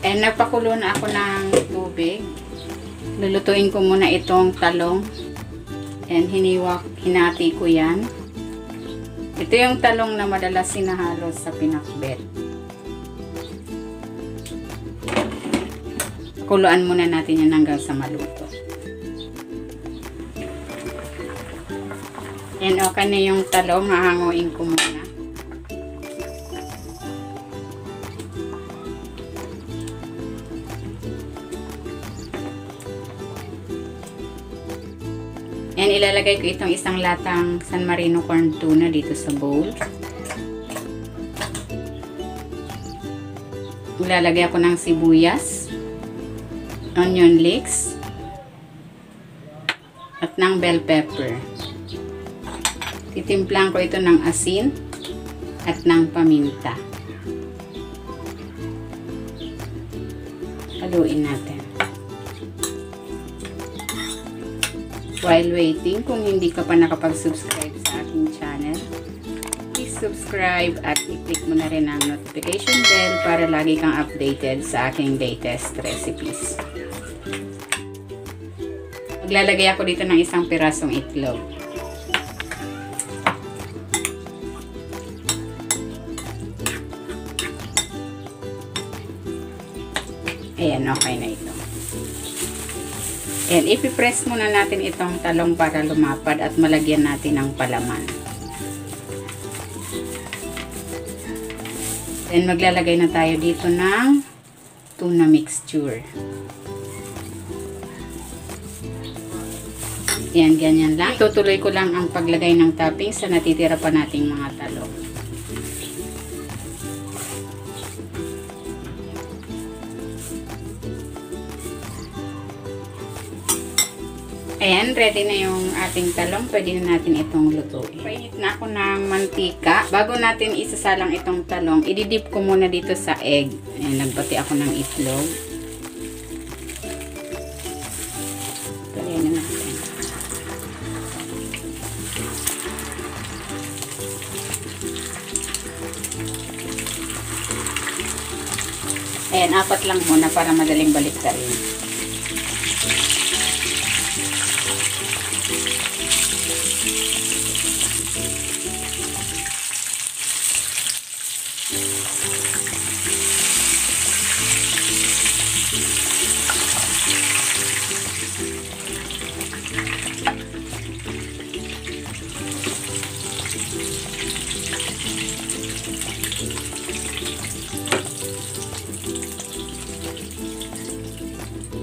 And nagpakulo na ako ng tubig. Lulutuin ko muna itong talong. And hinati ko yan. Ito yung talong na madalas sinahalo sa pinakbet. Kuluan muna natin yan hanggang sa maluto. And okay na yung talong, hahanguin ko muna. And ilalagay ko itong isang latang San Marino corn tuna dito sa bowl. Ilalagay ako ng sibuyas, onion leeks, at ng bell pepper. Titimplang ko ito ng asin at ng paminta. Haluin natin. While waiting, kung hindi ka pa nakapag-subscribe sa aking channel, please subscribe at i-click mo na rin ang notification bell para lagi kang updated sa aking latest recipes. Maglalagay ako dito ng isang pirasong itlog. Ayan, okay na ito. And ipipress muna natin itong talong para lumapad at malagyan natin ng palaman. Then maglalagay na tayo dito ng tuna mixture. Yan, ganyan lang. Tutuloy ko lang ang paglagay ng toppings sa natitira pa nating mga talong. Ayan, ready na yung ating talong. Pwede na natin itong lutuin. Painit na ako ng mantika. Bago natin isasalang itong talong, ididip ko muna dito sa egg. Ayan, nagbati ako ng itlog. Tuloy na natin. Ayan, 4 lang muna para madaling baliktarin.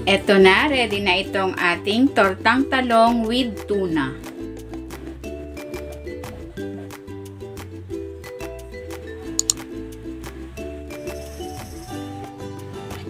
Eto na, ready na itong ating tortang talong with tuna.